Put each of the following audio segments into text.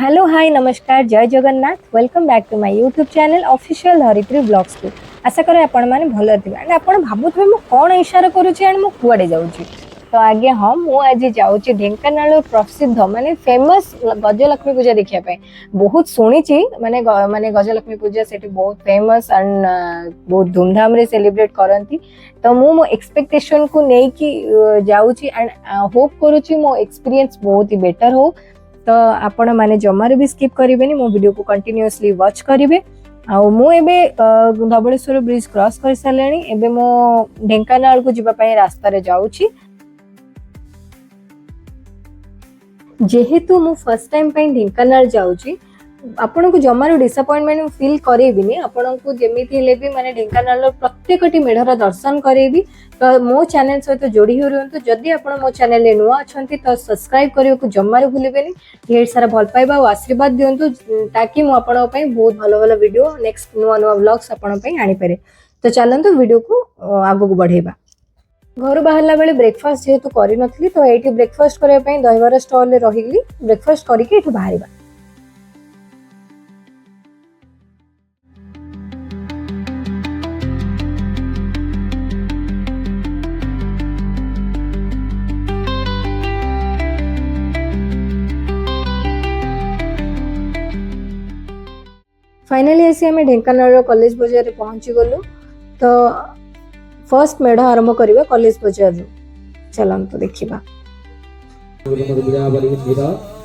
Hello hi नमस्कार जय Jagannath welcome back to my YouTube channel official Dharitri blogs को आशा करे आपण माने भलो थिबे एंड आपण भाबुथबे मु कोन इशारा करूची एंड मु कुआडे जाउची तो आगे हम मु आज जाउची ढेंकानाल प्रसिद्ध माने फेमस गजलक्ष्मी पूजा देखिया पे बहुत सुनिची माने माने गजलक्ष्मी पूजा सेठी बहुत फेमस एंड बहुत धूमधाम रे सेलिब्रेट करंती तो मो एक्सपेक्टेशन को नै कि जाउची एंड होप करूची मो एक्सपीरियंस बहुत ही बेटर हो तो आपण माने जमार भी स्किप करेंगे मो वीडियो को कंटिन्यूअसली वॉच करेंगे धवलेश्वर ब्रिज क्रॉस कर सारे एबे मो ढेंकानाल को जीवा पई रास्ता रे जाउची जेहेतु मु फर्स्ट टाइम पई ढेंकानाल जाउची आपण को जमार डिसअपॉइंटमेंट फील करेबिनी आपण को जेमिति हेले भी माने ढेंकानाल प्रत्येकटी मेढर दर्शन करेबी तो मो चैनल सहित जोड़ी हो रहंतु जदि आपण मो चैनल रे नुआ अछंती तो सब्सक्राइब करियो को जमार भूलिबेनी ढेर सारा भल पाइबा और आशीर्वाद दियंतु ताकि मु आपण पई बहुत भलो भलो वीडियो नेक्स्ट नुआ नुआ व्लॉग्स आपण पई आनी पारे तो चलंतु वीडियो को आगु को बढ़ेबा घर बाहरला बेले ब्रेकफास्ट जेहेतु करि नथली तो एठी ब्रेकफास्ट करे पई दहीवर स्टॉल रे रहिली ब्रेकफास्ट करिके एठु बाहरिबा फाइनली आसी आम ढेंकानाल कॉलेज बजार रे पहुंची गलु तो फर्स्ट मेढ़ आरंभ करवा कॉलेज बजार रू चलंतु देखिबा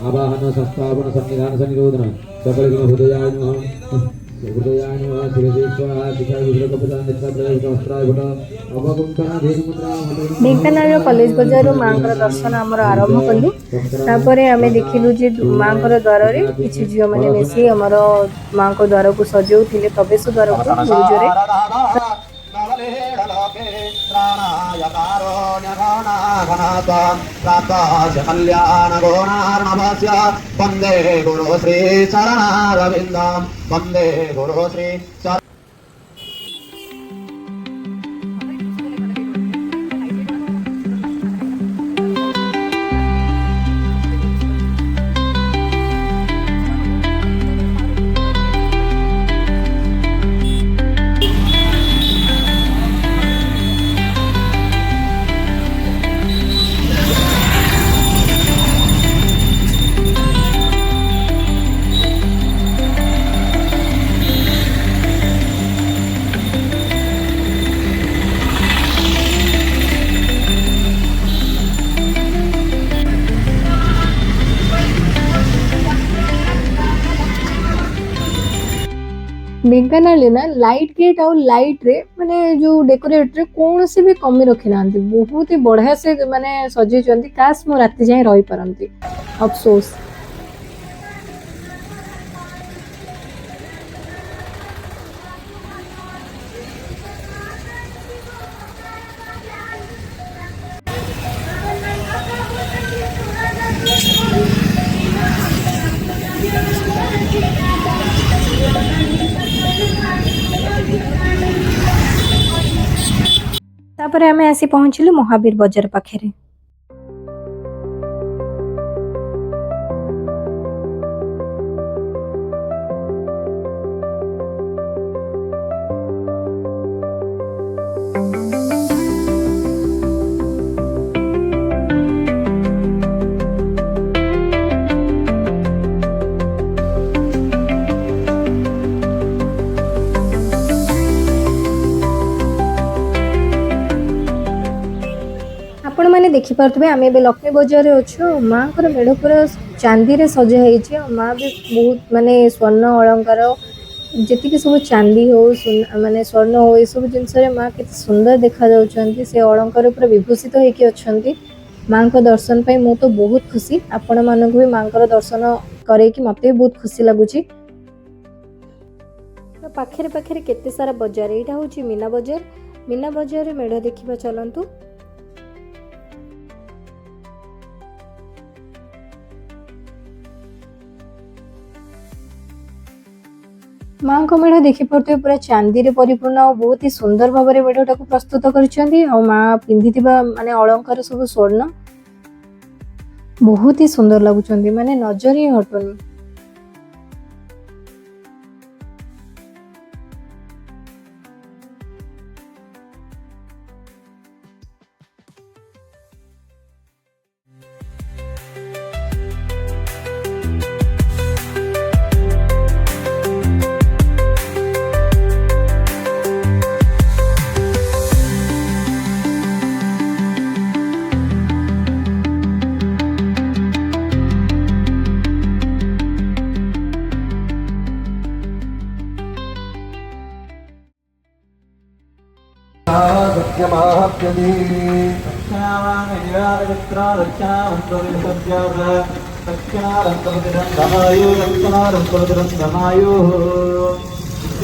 आवाहन संस्थापन संविधान संनिरोधन सकल गुण हृदयाय नमः हृदयाय नमः शिरदेश्वर दिशा विग्रह कपदा नेत्र प्रयोग वस्त्राय भट अवगुंठन धेनु मुद्रा ढेंकानाल कॉलेज बजार रू मांकर दर्शन हमर आरंभ कलु तापरे आमे देखिलु जे मांकर द्वार रे किछि जियो माने बेसी हमर मांको द्वार को सजौथिले प्रवेश द्वार को गुरुजरे वंदे गुरु श्री शरणारविंदम वंदे गुरु श्री ढेंकानाल ना लाइट गेट और लाइट रे माने जो डेकोरेट रे कौन से भी कमी रखी ना बहुत ही बढ़िया से माने सजे चंती काश मो राति जाए रही परंती अफसोस तापर आमे आसी पहुंचलु महावीर बजार पाखे मैंने देखी पार्थे आम ए लक्ष्मी बजार अच्छे माँ को मेढ़ पूरा चांदी रे सजा है माँ भी बहुत माने स्वर्ण अलंकार जी सब चांदी हो माने स्वर्ण हो ये सब जिनस माँ के सुंदर देखा जाउछंती से अलंकार पूरा विभूषित होके अच्छंती माँ को दर्शन पाई मु तो बहुत खुशी आपण मानक भी माँ को दर्शन करे कि मते बहुत खुशी लगुची तो पाखरे पाखरे केते सारा बजार एटा होची मीना बजार रे मेढ़ देखिबा चलंतु माँ को मेढ़ देखी पारे पूरा चांदी रे परिपूर्ण और बहुत ही सुंदर भाव में मेढ़टा को प्रस्तुत कर माँ पिंधि माने अलंकार सब स्वर्ण बहुत ही सुंदर लगुच माने नजर ही हटुनी वाक्यमाहप्यति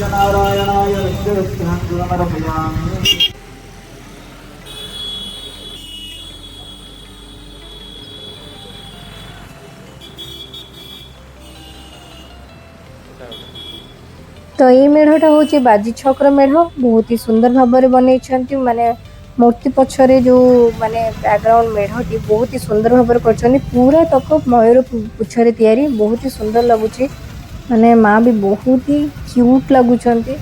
नारायणाय समर्पयामि। तो ये मेढ़टा हूँ बाजी छक्र मेढ़ बहुत ही सुंदर भाव में बनई माने मूर्ति पछरे जो माने बैकग्राउंड मेढ़टी बहुत ही सुंदर भाव में कर पूरा तक मयूर पुछरे तैयारी बहुत ही सुंदर लगुच माने माँ भी बहुत ही क्यूट लगुंट।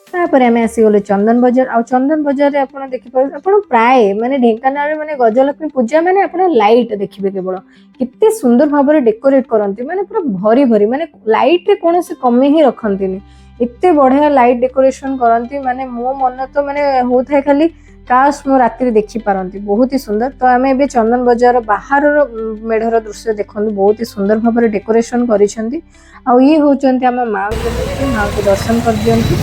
तापर आम आसीगलु चंदन बजार आ चंदन बजार रे आपण देखिपार आपण प्राय माने ढेंकानाल माने गजलक्ष्मी पूजा माने आपण लाइट देखिबे केवल कितने सुंदर भाव में डेकोरेट करती माने पूरा भरी भरी माने लाइट रे कौन से कमी ही रखती एते बढ़िया लाइट डेकोरेशन करती माने मो मन तो माने होता है खाली काश मो रात्रि देखी पारती बहुत ही सुंदर। तो आम ए चंदन बजार बाहर मेढ़र दृश्य देखते बहुत ही सुंदर भाव में डेकोरेशन करिसेंती आ ये होचंती आम माँ को दर्शन कर दियंती।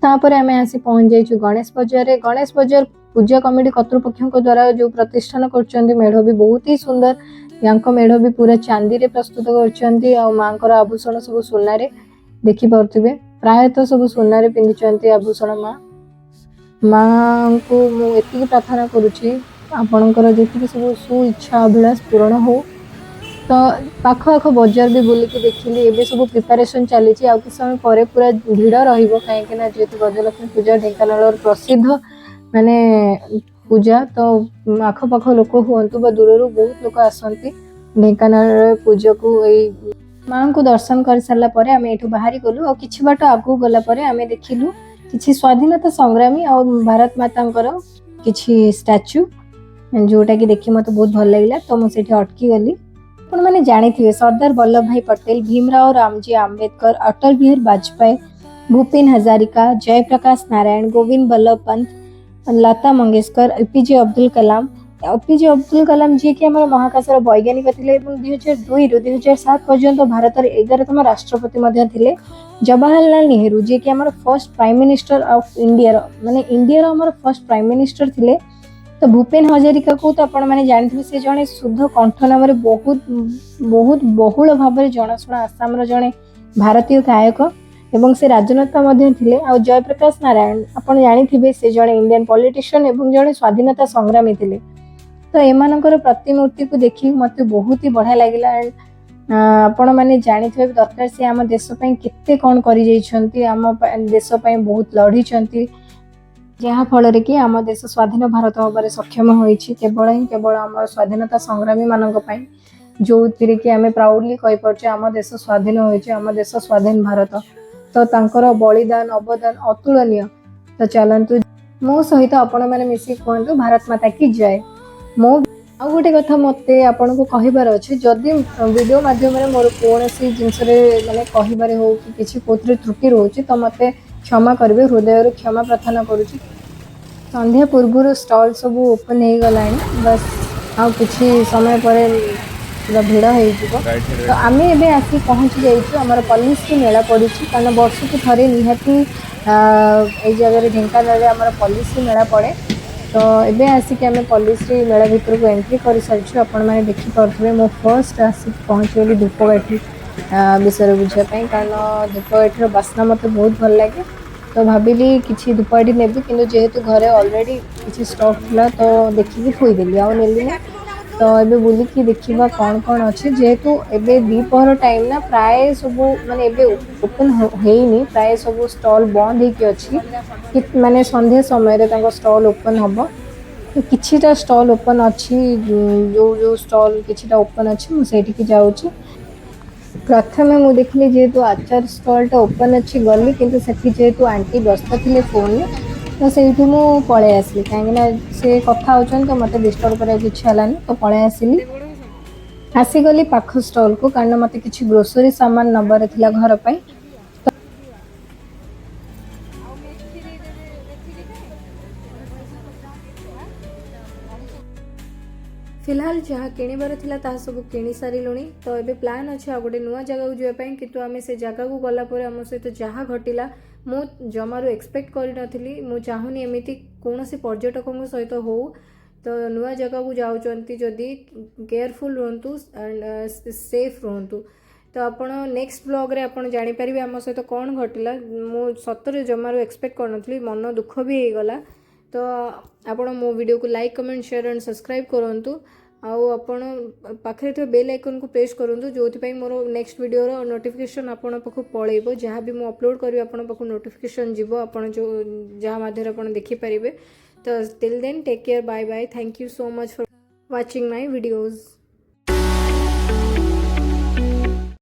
तापर आम आसी पहुंच जाइए गणेश बजार पूजा कमिटी कर्तृपक्ष द्वारा जो प्रतिष्ठान कर मेढ़ भी बहुत ही सुंदर या मेढ़ भी पूरा चांदी रे प्रस्तुत कर माँ आभूषण सब सुना देखिपे प्रायतः सब सुना पिंधि आभूषण माँ को मुझे प्रार्थना करुच्ची आपणकर जी सब सुइच्छा अभिलाष पूरण हो। तो पाख आख बजार भी बुलिकी देखिली एबे सब प्रिपरेशन चली किस समय पर पूरा भिड़ रही जेहेतु गजलक्ष्मी पूजा ढेंकानाल प्रसिद्ध माने पूजा तो आखपाख लोक हूँ दूर बहुत लोक आसती ढेंकानाल पूजा को माँ को दर्शन कर सारापर आम ये बाहरी गलु और कि बाट आगू गलापर आम देखिलु कि स्वाधीनता संग्रामी और भारत माता कि स्टाच्यू जोटा कि देखी मत बहुत भल लगे तो मुझे अटकी गली। आपण मैंने जानी सरदार वल्लभ भाई पटेल भीमराव रामजी आम्बेडकर अटल बिहारी वाजपेयी भूपेन हजारिका जयप्रकाश नारायण गोविंद बल्लभ पंत लता मंगेशकर एपीजे अब्दुल कलाम जी कि महाकाशर वैज्ञानिक थे 2002 रु 2007 पर्यंत भारत 11तम राष्ट्रपति थे जवाहरलाल नेहरू जी कि first prime minister of India माने इंडिया फर्स्ट प्राइम मिनिस्टर थे। तो भूपेन हजारिका को तो आपण मैंने जानते से जड़े शुद्ध कंठ नाम बहुत बहुत बहुल भाव में जनाशुना आसाम जड़े भारतीय गायक एवं से राजनेता थे। आ जयप्रकाश नारायण आप जानी से जड़े इंडियन पॉलिटिशियन एवं जड़े स्वाधीनता संग्रामी थे। तो एमानकर प्रतिमूर्ति को देखिए मत बहुत ही बढ़िया लगे। आपण मैंने जानी दरकार से आम देशपाई केते कौन कर देशपाई बहुत लड़ी जहाँ फल कि आम देश स्वाधीन भारत होबार सक्षम होती केवल आम स्वाधीनता संग्रामी मानक जो कि आम प्राउडली कहीपे आम देश स्वाधीन होती आम देश स्वाधीन भारत तो तांकर बलिदान अवदान अतुलनीय। तो चलतु मो सहित आपण मैंने मिसिक कहतु भारत माता की जय। मो आ गोटे कथा मत आपन को कहबार अच्छे जदि वीडियो माध्यम मोर कौन सी जिनस माने कहबारे हो कि किसी कोथरे त्रुटि रोचे तो मत क्षमा करेंगे हृदय क्षमा प्रार्थना करुच्ची। संध्या पूर्व स्टॉल सब ओपन हो गला बस आ किसी समय पर पूरा भिड़ हो। तो आम एवं आसी पहुँची जामर पल्लिश्री मेला पड़ी कारण वर्ष को थे निहाती जगह ढेंकानाल आम पल्लिश्री मेला पड़े तो एबे आसिक आम पॉलिश्री मेला भितर को एंट्री कर सारी आपण मैंने देखिपे मो फर्स्ट आसिक पहुँचगली धूपकाठी विषय बुझापी कारण धूपकाठीर बास्ना मत बहुत भल लगे तो भाविली किसी धूपकाठी नेबी कि जेहेतु घरे ऑलरेडी किसी स्टॉक था तो देखिकी थोईदेली आउ नेली ना तो ये बुलिकी देखा कौन कौन अच्छे जेहेतु एबे दीपहर टाइम ना प्राय सब माने एबे ओपन होनी प्राय सब स्टॉल बंद होगी अच्छी माने संध्या समय स्टॉल ओपन हम तो किछिटा स्टॉल ओपन अच्छी जो जो स्टॉल किछिटा ओपन अच्छी मुझे जाऊँगी प्रथम मुझे देखली जेहेतु आचार स्टॉलटा ओपन अच्छी गली किंतु सेठी जेहेतु आंटी व्यस्त थे फोन तो से पलि आसली कहीं से कथा होचन तो मत डिस्टर्ब करा इच्छा हेलानी तो पलि आसली आसीगली पाख स्टॉल को कारण मत किसी ग्रोसरी सामान नबार थिला घर पाई फिलहाल जहाँ किणवार थिला ताहा सब किणी सारिलुणी तो एबे प्लान अच्छे आ गोटे नुआ जगह को जावाई किंतु आम से जगह को गला पर आम सहित जहाँ घटिला मु जमारू एक्सपेक्ट करी नथिली मु चाहूनी एमिति कौनसी पर्यटकों सहित हो तो नुआ जगह को जाउचंती जदि केयरफुल रहंतु एंड सेफ रहंतु तो आपण नेक्स्ट ब्लॉग रे आपण जानि परिबे आम सहित कौन घटिला मु सतरे जमारू एक्सपेक्ट करनथली मन दुख भी हो गला तो आपण मो वीडियो को like comment share and subscribe करंतु आउ आपण पाखरे थे बेल आइकन को प्रेस करंतु जोथि मोर नेक्स्ट वीडियो रो नोटिफिकेशन आपण पाखु पळेबो जहाँ भी मु अपलोड करी आपण पाखु नोटिफिकेशन जीवो आपण जो जहाँ माध्यम आपण देखि परिबे तो till then take care bye bye thank you so much for watching my videos.